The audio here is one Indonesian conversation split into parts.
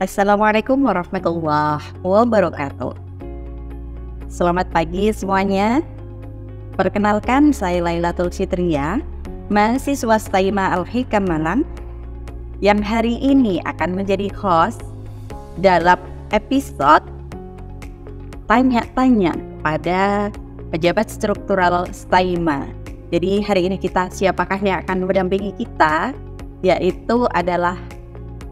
Assalamualaikum warahmatullahi wabarakatuh. Selamat pagi semuanya. Perkenalkan, saya Lailatul Fitria, mahasiswa STAIMA Al-Hikam Malang, yang hari ini akan menjadi host dalam episode tanya-tanya pada pejabat struktural STAIMA. Jadi hari ini siapakah yang akan mendampingi kita, yaitu adalah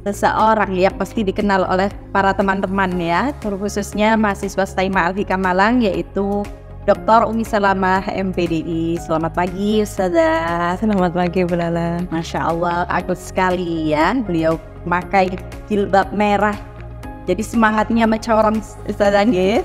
seseorang yang pasti dikenal oleh para teman-teman ya, khususnya mahasiswa STAIMA Al-Hikam Malang, yaitu Dr. Umi Salamah MPDI. Selamat pagi Ustazah. Selamat pagi Bu Lala. Masya Allah, agus sekali ya, beliau memakai jilbab merah, jadi semangatnya mencorong Ustazah ya.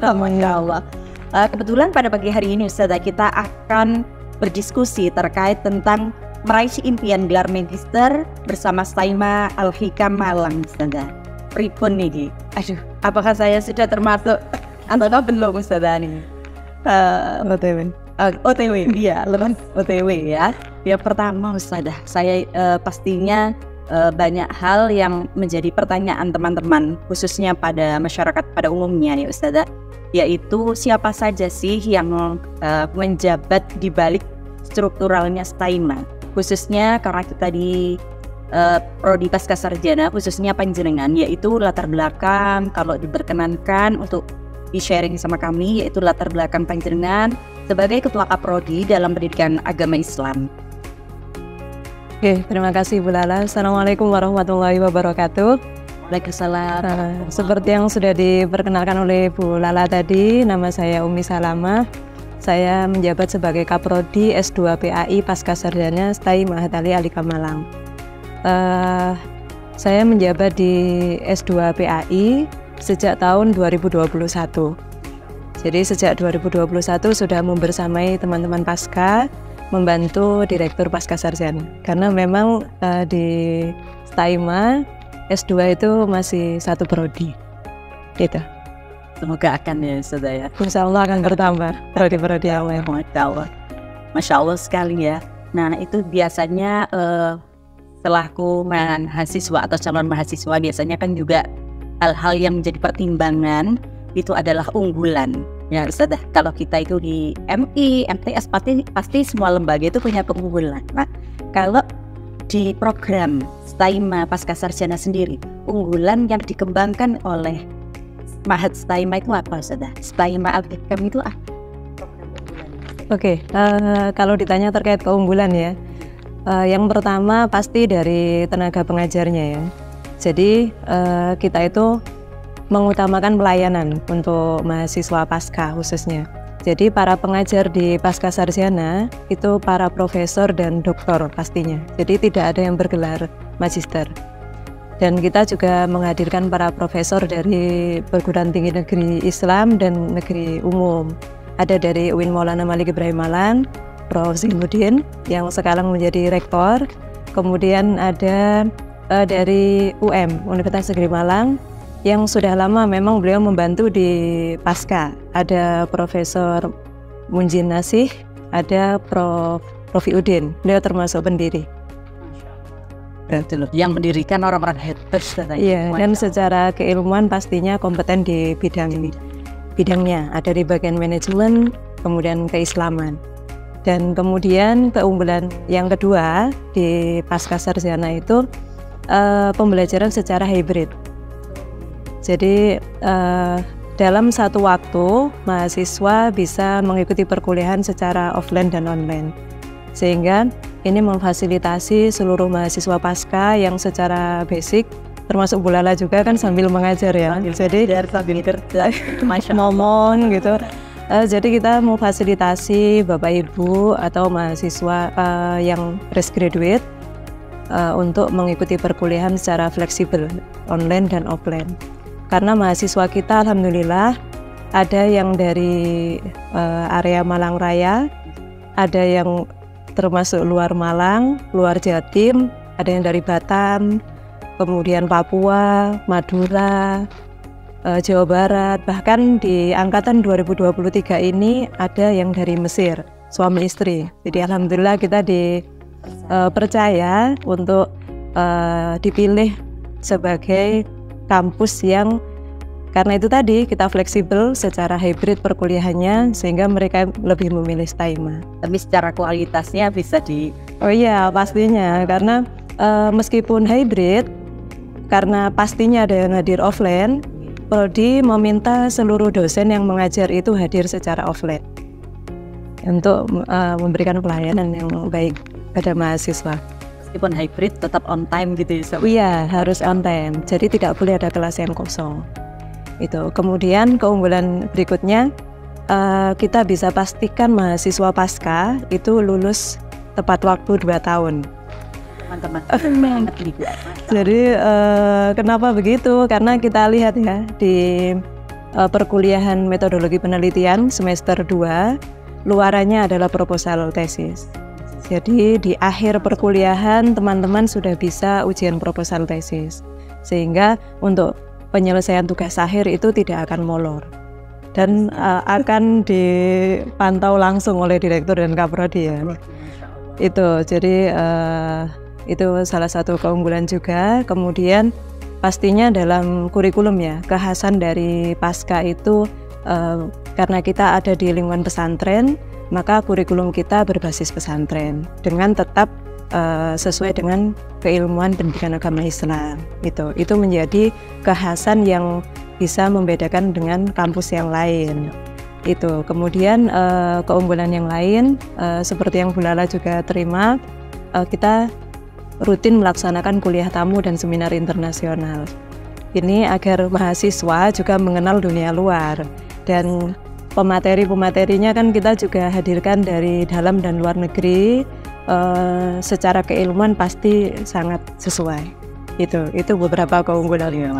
Masya Allah. Kebetulan pada pagi hari ini Ustazah kita akan berdiskusi terkait tentang meraih impian gelar magister bersama STAIMA Al-Hikam Malang Ustazah. Pripun nih? Aduh, apakah saya sudah termasuk atau belum Ustazah nih? OTW, iya, lulus OTW ya. Ya pertama Ustazah, saya pastinya banyak hal yang menjadi pertanyaan teman-teman, khususnya pada masyarakat pada umumnya ya Ustazah, yaitu siapa saja sih yang menjabat di balik strukturalnya STAIMA, khususnya karena kita di Prodi Pascasarjana, khususnya panjenengan, yaitu latar belakang, kalau diperkenankan untuk di-sharing sama kami, yaitu latar belakang panjenengan sebagai Ketua Kaprodi dalam pendidikan agama Islam. Oke, terima kasih Bu Lala. Assalamualaikum warahmatullahi wabarakatuh. Waalaikumsalam. Seperti yang sudah diperkenalkan oleh Bu Lala tadi, nama saya Umi Salamah. Saya menjabat sebagai Kaprodi S2 PAI Pascasarjana STAIMA Al-Hikam Malang. Saya menjabat di S2 PAI sejak tahun 2021. Jadi sejak 2021 sudah membersamai teman-teman Pasca, membantu Direktur Pascasarjana. Karena memang di STAIMA S2 itu masih satu prodi. Gitu. Semoga akan ya Ustazah ya. Insya Allah akan bertambah prodi-prodi yang lain. Masya Allah sekali ya. Nah itu biasanya selaku mahasiswa atau calon mahasiswa biasanya kan juga hal-hal yang menjadi pertimbangan itu adalah unggulan ya Ustazah. Kalau kita itu di MI, MTS pasti semua lembaga itu punya keunggulan. Nah kalau di program STAIMA Pascasarjana sendiri, unggulan yang dikembangkan oleh Mahat STAIMA itu apa Ustazah? STAIMA Al-Hikam itu apa? Oke, kalau ditanya terkait keunggulan ya, yang pertama pasti dari tenaga pengajarnya ya. Jadi kita itu mengutamakan pelayanan untuk mahasiswa Pasca khususnya. Jadi para pengajar di Pascasarjana itu para profesor dan doktor pastinya. Jadi tidak ada yang bergelar magister. Dan kita juga menghadirkan para profesor dari perguruan tinggi negeri Islam dan negeri umum. Ada dari UIN Maulana Malik Ibrahim Malang, Prof. Zainuddin yang sekarang menjadi rektor. Kemudian ada dari Universitas Negeri Malang yang sudah lama memang beliau membantu di Pasca. Ada Profesor Munjin Nasih, ada Prof. Udin, beliau termasuk pendiri. Yang mendirikan orang-orang hebat. Iya, dan secara keilmuan pastinya kompeten di bidangnya. Ada di bagian manajemen, kemudian keislaman. Dan kemudian keunggulan yang kedua di Pascasarjana itu pembelajaran secara hybrid. Jadi dalam satu waktu mahasiswa bisa mengikuti perkuliahan secara offline dan online, sehingga ini memfasilitasi seluruh mahasiswa Pasca yang secara basic, termasuk Bu Lala juga kan sambil mengajar ya. Jadi sambil kerja, ngomong gitu. Jadi kita memfasilitasi Bapak Ibu atau mahasiswa yang fresh graduate untuk mengikuti perkuliahan secara fleksibel, online dan offline. Karena mahasiswa kita alhamdulillah ada yang dari area Malang Raya, ada yang termasuk luar Malang, luar Jatim, ada yang dari Batam, kemudian Papua, Madura, Jawa Barat, bahkan di angkatan 2023 ini ada yang dari Mesir, suami istri. Jadi alhamdulillah kita dipercaya untuk dipilih sebagai kampus yang karena itu tadi kita fleksibel secara hybrid perkuliahannya sehingga mereka lebih memilih STAIMA. Tapi secara kualitasnya bisa di... Oh iya pastinya, karena meskipun hybrid, karena pastinya ada yang hadir offline, Prodi meminta seluruh dosen yang mengajar itu hadir secara offline untuk memberikan pelayanan yang baik pada mahasiswa. Meskipun hybrid tetap on time gitu ya? Iya, harus on time, jadi tidak boleh ada kelas yang kosong. Itu. Kemudian keunggulan berikutnya, kita bisa pastikan mahasiswa pasca itu lulus tepat waktu 2 tahun. Teman-teman. Jadi kenapa begitu? Karena kita lihat ya di perkuliahan metodologi penelitian semester 2, luarannya adalah proposal tesis. Jadi di akhir perkuliahan teman-teman sudah bisa ujian proposal tesis. Sehingga untuk penyelesaian tugas akhir itu tidak akan molor dan akan dipantau langsung oleh direktur dan kaprodi ya. Itu jadi itu salah satu keunggulan juga. Kemudian pastinya dalam kurikulum ya, kekhasan dari pasca itu karena kita ada di lingkungan pesantren, maka kurikulum kita berbasis pesantren dengan tetap sesuai dengan keilmuan pendidikan agama Islam. Itu menjadi kekhasan yang bisa membedakan dengan kampus yang lain. Itu kemudian keunggulan yang lain seperti yang Bu Lala juga terima, kita rutin melaksanakan kuliah tamu dan seminar internasional. Ini agar mahasiswa juga mengenal dunia luar, dan pemateri-pematerinya kan kita juga hadirkan dari dalam dan luar negeri. Secara keilmuan pasti sangat sesuai. Itu beberapa keunggulan ya.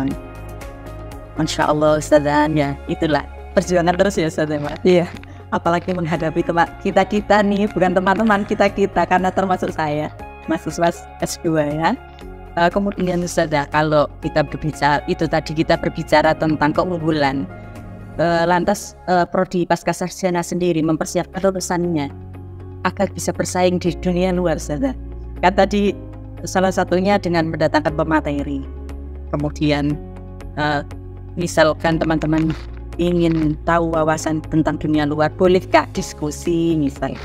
Masya Allah Ustazah, ya itulah perjuangan terus ya Ustazah. Iya. Apalagi menghadapi kita nih, bukan teman-teman kita karena termasuk saya mahasiswa S2 ya. Kemudian Ustazah, kalau kita berbicara tentang keunggulan, lantas Prodi Pascasarjana sendiri mempersiapkan lulusannya agar bisa bersaing di dunia luar saja. Kan tadi salah satunya dengan mendatangkan pemateri. Kemudian misalkan teman-teman ingin tahu wawasan tentang dunia luar, bolehkah diskusi misalnya?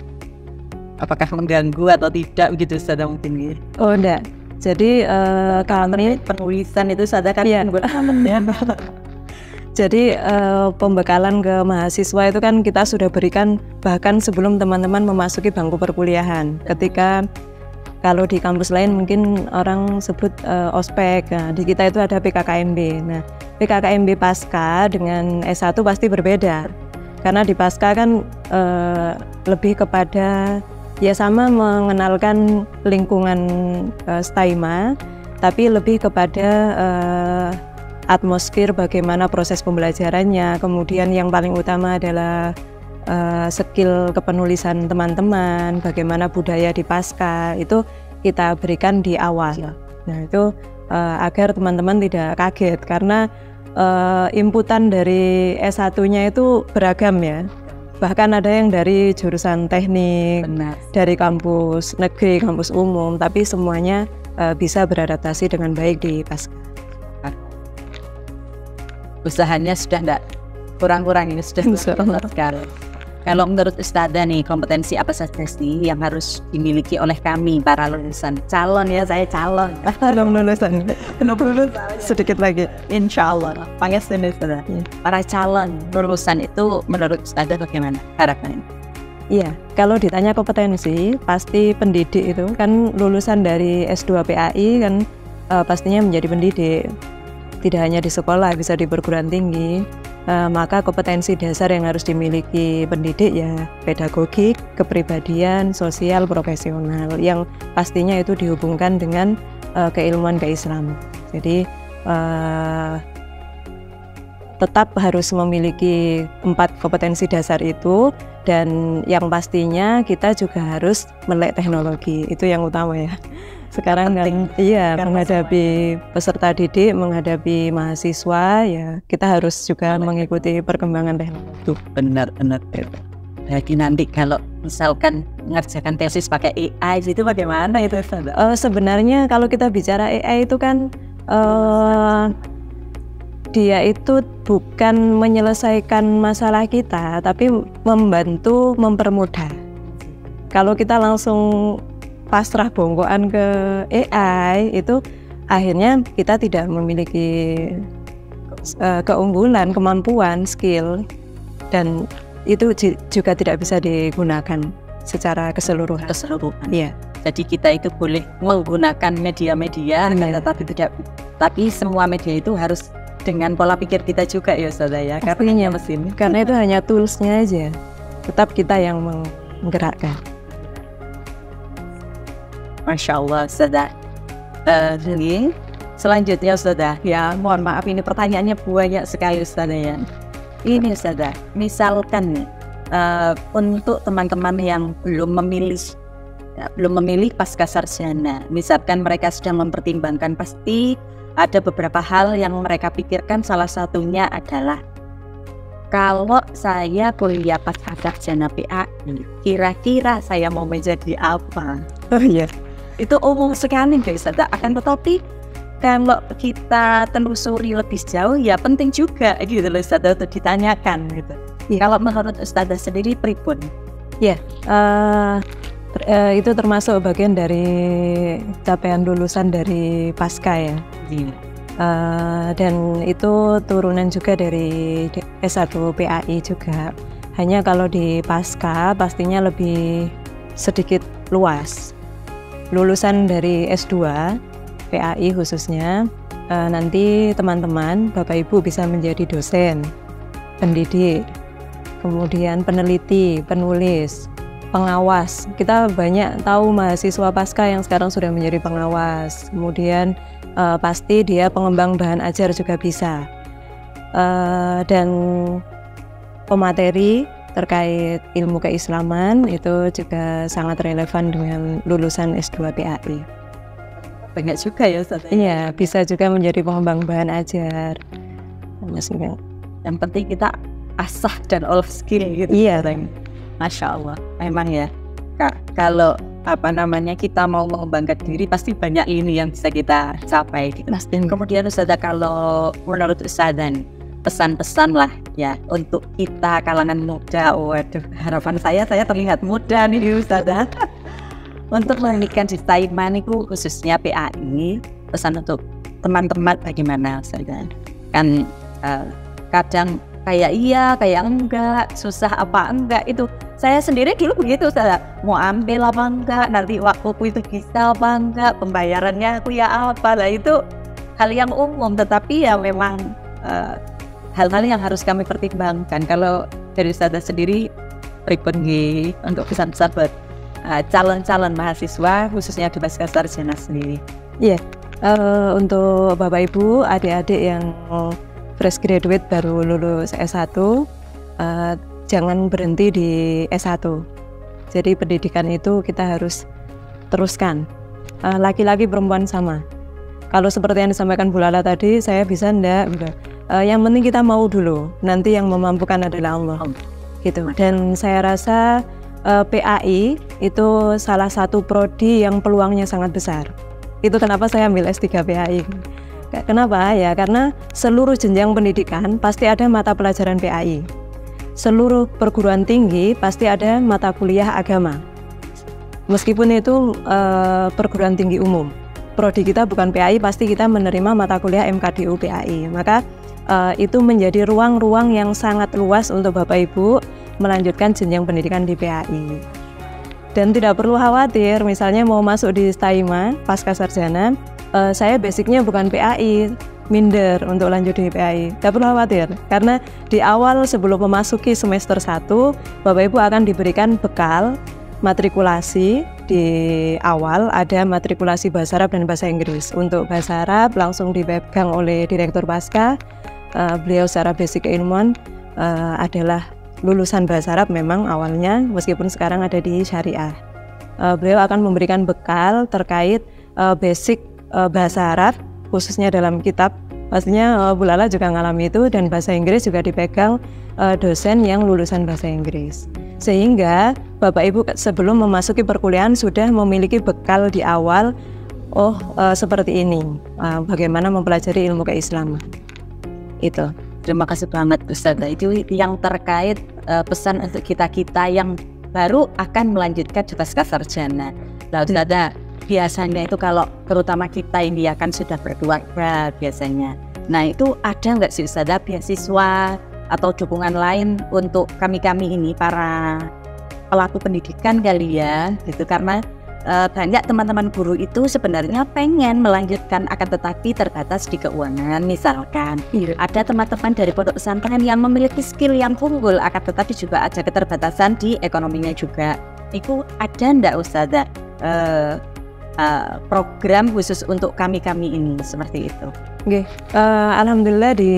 Apakah mengganggu atau tidak begitu saja mungkin? Oh enggak. Jadi kami penulisan itu saja kan ya. Jadi pembekalan ke mahasiswa itu kan kita sudah berikan bahkan sebelum teman-teman memasuki bangku perkuliahan. Ketika kalau di kampus lain mungkin orang sebut ospek, nah, di kita itu ada PKKMB. Nah, PKKMB Pasca dengan S1 pasti berbeda. Karena di Pasca kan lebih kepada ya sama mengenalkan lingkungan STAIMA, tapi lebih kepada atmosfer bagaimana proses pembelajarannya. Kemudian yang paling utama adalah skill kepenulisan teman-teman, bagaimana budaya di Pasca itu kita berikan di awal. Nah itu agar teman-teman tidak kaget karena inputan dari S1-nya itu beragam ya. Bahkan ada yang dari jurusan teknik, dari kampus negeri, kampus umum, tapi semuanya bisa beradaptasi dengan baik di Pasca. Usahanya sudah enggak kurang-kurang ini sudah sekali. Kalau menurut Ustazah nih, kompetensi apa saja sih yang harus dimiliki oleh kami para lulusan calon ya, saya calon lulusan sedikit lagi insya Allah panggil sini Ustazah. Para calon lulusan itu menurut Ustazah bagaimana harapannya? Iya, kalau ditanya kompetensi pasti pendidik itu kan lulusan dari S2 PAI kan pastinya menjadi pendidik. Tidak hanya di sekolah, bisa di perguruan tinggi, maka kompetensi dasar yang harus dimiliki pendidik ya pedagogik, kepribadian, sosial, profesional, yang pastinya itu dihubungkan dengan keilmuan keislaman. Jadi tetap harus memiliki 4 kompetensi dasar itu, dan yang pastinya kita juga harus melek teknologi, itu yang utama ya. Sekarang kan iya menghadapi peserta didik, menghadapi mahasiswa ya kita harus juga mengikuti perkembangan teknologi. Itu benar. Jadi nanti kalau misalkan mengerjakan tesis pakai AI itu bagaimana itu? Sebenarnya kalau kita bicara AI itu kan dia itu bukan menyelesaikan masalah kita, tapi membantu mempermudah. Kalau kita langsung pasrah bongkoan ke AI, itu akhirnya kita tidak memiliki keunggulan, kemampuan, skill, dan itu juga tidak bisa digunakan secara keseluruhan. Iya. Jadi kita itu boleh menggunakan media-media, tapi semua media itu harus dengan pola pikir kita juga ya Ustazah ya. Karena itu hanya toolsnya aja. Tetap kita yang menggerakkan. Masya Allah Ustazah. Jadi selanjutnya Ustazah, ya mohon maaf ini pertanyaannya banyak sekali Ustazah ya. Ini Ustazah, misalkan untuk teman-teman yang belum memilih pasca sarjana, misalkan mereka sedang mempertimbangkan, pasti ada beberapa hal yang mereka pikirkan. Salah satunya adalah, kalau saya kuliah pasca sarjana PA, kira-kira saya mau menjadi apa? Oh iya, itu umum sekali guys. Akan tetapi kalau kita telusuri lebih jauh, ya penting juga gitu loh Ustazah untuk ditanyakan gitu. Ya. Kalau menurut Ustazah sendiri pripun? Ya, itu termasuk bagian dari capaian lulusan dari pasca ya. Dan itu turunan juga dari S1 PAI juga. Hanya kalau di pasca pastinya lebih sedikit luas. Lulusan dari S2 PAI khususnya, nanti teman-teman Bapak Ibu bisa menjadi dosen, pendidik, kemudian peneliti, penulis, pengawas. Kita banyak tahu mahasiswa pasca yang sekarang sudah menjadi pengawas. Kemudian pasti dia pengembang bahan ajar juga bisa. Dan pemateri terkait ilmu keislaman itu juga sangat relevan dengan lulusan S2 PAI. Banyak juga ya Ustazah. Iya, bisa juga menjadi pengembang bahan ajar. Yang penting kita asah dan all skill gitu. Iya, Masya Allah, memang ya Kak, kalau kita mau mengembangkan diri pasti banyak ini yang bisa kita capai gitu. Kemudian Ustazah, kalau menurut Ustazah pesan-pesan lah ya untuk kita kalangan muda. Waduh, harapan saya terlihat muda nih Ustazah. Untuk melanjutkan di Taiman itu khususnya PAI, pesan untuk teman-teman bagaimana Ustazah? Kan kadang kayak iya, kayak enggak, susah apa enggak, itu saya sendiri dulu begitu Ustazah, mau ambil apa enggak, nanti waktuku itu bisa apa enggak, pembayarannya aku ya apa. Lah itu hal yang umum, tetapi ya memang hal-hal yang harus kami pertimbangkan. Kalau dari Ustazah sendiri pripun nggih untuk pesan-pesan buat calon-calon mahasiswa khususnya di pasca sarjana sendiri? Iya, untuk Bapak Ibu, adik-adik yang fresh graduate baru lulus S1, jangan berhenti di S1. Jadi pendidikan itu kita harus teruskan. Laki-laki perempuan sama. Kalau seperti yang disampaikan Bu Lala tadi, saya bisa enggak? Yang penting kita mau dulu. Nanti yang memampukan adalah Allah. Gitu. Dan saya rasa PAI itu salah satu prodi yang peluangnya sangat besar. Itu kenapa saya ambil S3 PAI. Kenapa? Ya karena seluruh jenjang pendidikan pasti ada mata pelajaran PAI. Seluruh perguruan tinggi pasti ada mata kuliah agama. Meskipun itu perguruan tinggi umum. Prodi kita bukan PAI, pasti kita menerima mata kuliah MKDU PAI. Maka itu menjadi ruang-ruang yang sangat luas untuk Bapak Ibu melanjutkan jenjang pendidikan di PAI. Dan tidak perlu khawatir, misalnya mau masuk di STAIMA pasca sarjana, saya basicnya bukan PAI, minder untuk lanjut di PAI. Tidak perlu khawatir, karena di awal sebelum memasuki semester 1, Bapak Ibu akan diberikan bekal matrikulasi. Di awal ada matrikulasi bahasa Arab dan bahasa Inggris. Untuk bahasa Arab langsung dipegang oleh Direktur Pasca. Beliau secara basic keilmuan adalah lulusan bahasa Arab memang awalnya, meskipun sekarang ada di syariah. Beliau akan memberikan bekal terkait basic bahasa Arab, khususnya dalam kitab. Pastinya Bu Lala juga ngalami itu, dan bahasa Inggris juga dipegang dosen yang lulusan bahasa Inggris. Sehingga Bapak Ibu sebelum memasuki perkuliahan sudah memiliki bekal di awal, seperti ini, bagaimana mempelajari ilmu keislaman. Itu. Terima kasih banget Ustazah. Itu yang terkait pesan untuk kita-kita yang baru akan melanjutkan pasca sarjana. Nah Ustazah, biasanya itu kalau terutama kita ini akan sudah berkeluarga biasanya. Nah itu ada nggak sih Ustazah beasiswa atau dukungan lain untuk kami-kami ini para pelaku pendidikan kali ya gitu, karena banyak teman-teman guru itu sebenarnya pengen melanjutkan akan tetapi terbatas di keuangan. Misalkan ada teman-teman dari pondok pesantren yang memiliki skill yang unggul akan tetapi juga ada keterbatasan di ekonominya juga. Itu ada ndak Ustazah program khusus untuk kami-kami ini seperti itu? Oke, alhamdulillah di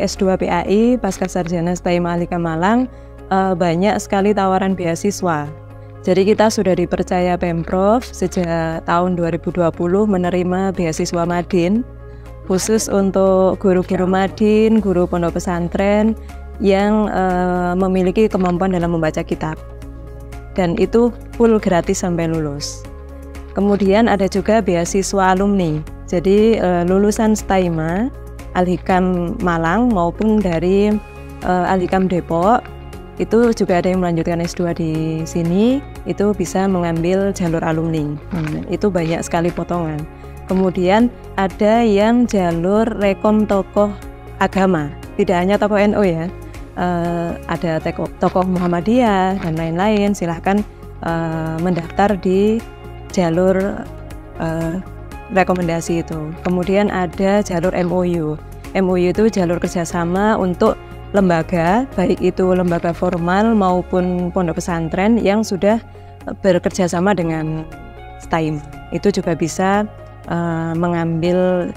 S2 PAI Pasca Sarjana STAI Mahalika Malang banyak sekali tawaran beasiswa. Jadi kita sudah dipercaya Pemprov sejak tahun 2020 menerima beasiswa Madin khusus untuk guru-guru Madin, guru pondok pesantren yang memiliki kemampuan dalam membaca kitab. Dan itu full gratis sampai lulus. Kemudian ada juga beasiswa alumni. Jadi lulusan STAIMA Al-Hikam Malang maupun dari Al-Hikam Depok itu juga ada yang melanjutkan S2 di sini, itu bisa mengambil jalur alumni. Itu banyak sekali potongan. Kemudian ada yang jalur rekom tokoh agama, tidak hanya tokoh NU ya, ada tokoh Muhammadiyah dan lain-lain. Silahkan mendaftar di jalur rekomendasi itu. Kemudian ada jalur MOU. MOU itu jalur kerjasama untuk lembaga, baik itu lembaga formal maupun pondok pesantren yang sudah bekerja sama dengan STAIM. Itu juga bisa mengambil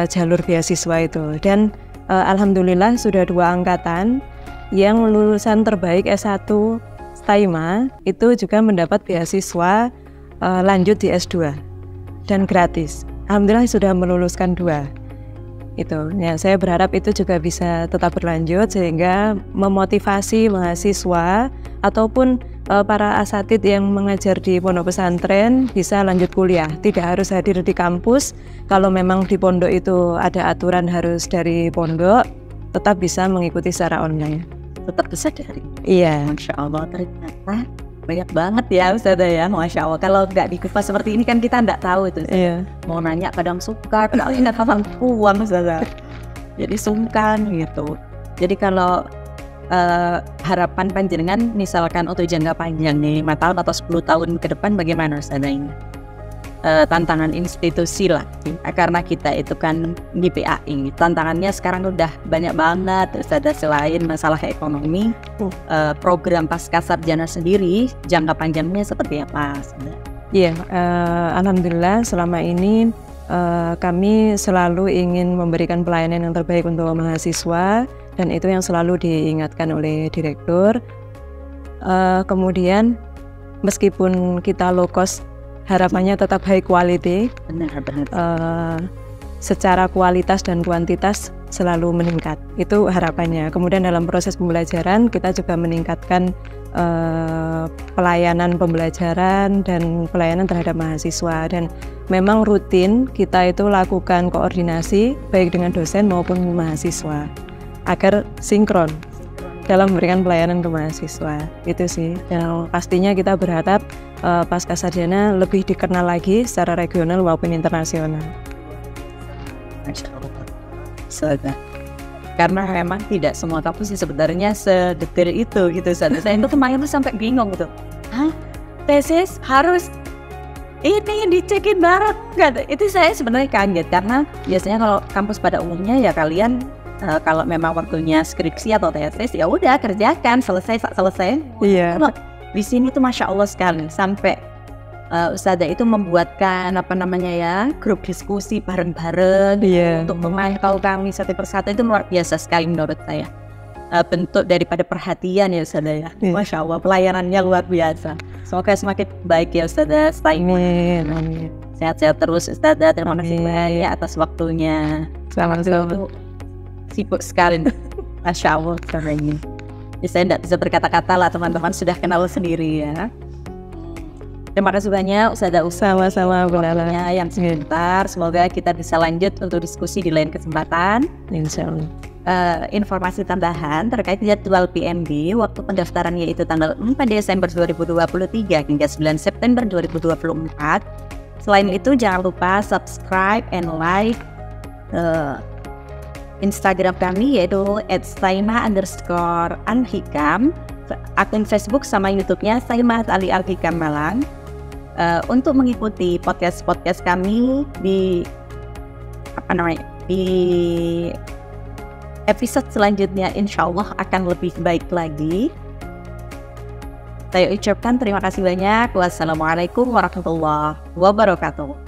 jalur beasiswa itu. Dan alhamdulillah sudah 2 angkatan yang lulusan terbaik S1 STAIMA itu juga mendapat beasiswa lanjut di S2 dan gratis. Alhamdulillah sudah meluluskan 2. Itu ya, saya berharap itu juga bisa tetap berlanjut sehingga memotivasi mahasiswa ataupun para asatid yang mengajar di pondok pesantren bisa lanjut kuliah, tidak harus hadir di kampus. Kalau memang di pondok itu ada aturan harus dari pondok, tetap bisa mengikuti secara online. Tetap bisa dari? Iya. Masya Allah, ternyata banyak banget ya Ustazah ya, Masya Allah. Kalau nggak dikupas seperti ini kan kita nggak tahu itu. Iya. Mau nanya kadang sungkan, kadang nggak paham kuam Ustazah. Jadi sungkan gitu. Jadi kalau harapan panjenengan misalkan untuk jangka panjang nih 5 tahun atau 10 tahun ke depan bagaimana Ustazah ini? Tantangan institusi lah, karena kita itu kan di PAI, tantangannya sekarang udah banyak banget. Terus ada selain masalah ekonomi, program pasca sarjana sendiri jangka panjangnya seperti apa? Iya, alhamdulillah selama ini kami selalu ingin memberikan pelayanan yang terbaik untuk mahasiswa dan itu yang selalu diingatkan oleh direktur. Kemudian meskipun kita low cost, harapannya tetap high quality. Benar. Secara kualitas dan kuantitas selalu meningkat. Itu harapannya. Kemudian dalam proses pembelajaran kita juga meningkatkan pelayanan pembelajaran dan pelayanan terhadap mahasiswa. Dan memang rutin kita itu lakukan koordinasi baik dengan dosen maupun mahasiswa agar sinkron dalam memberikan pelayanan ke mahasiswa. Itu sih. Dan pastinya kita berharap pasca sarjana lebih dikenal lagi secara regional maupun internasional. Masya Allah. Karena memang tidak semua kampus sih sebenarnya sedetail itu gitu. Saya itu kemarin tuh sampai bingung gitu. Hah? Tesis harus ini dicekin bareng nggak? Itu saya sebenarnya kaget karena biasanya kalau kampus pada umumnya ya kalian kalau memang waktunya skripsi atau tesis ya udah kerjakan selesai. Iya. Di sini tuh Masya Allah sekali sampai Ustazah itu membuatkan grup diskusi bareng-bareng untuk memantau kami satu persatu. Itu luar biasa sekali menurut saya. Bentuk daripada perhatian ya Ustazah ya. Masya Allah, pelayanannya luar biasa. Semoga semakin baik ya Ustazah. Amin. Sehat-sehat terus Ustazah. Terima kasih banyak atas waktunya. Sama-sama. Sibuk sekali. Masya Allah sekarang ini. Ya, saya tidak bisa berkata-kata lah, teman-teman sudah kenal sendiri ya. Terima kasih banyak Ustazah Sama-sama yang sebentar. Semoga kita bisa lanjut untuk diskusi di lain kesempatan. Insya Allah. informasi tambahan terkait jadwal PMB, waktu pendaftaran yaitu tanggal 4 Desember 2023 hingga 9 September 2024. Selain itu jangan lupa subscribe and like Instagram kami yaitu @saima_anhikam, akun Facebook sama YouTube-nya Saima Ali Al-Hikam Malang. Untuk mengikuti podcast kami di episode selanjutnya, insya Allah akan lebih baik lagi. Saya ucapkan terima kasih banyak. Wassalamualaikum warahmatullahi wabarakatuh.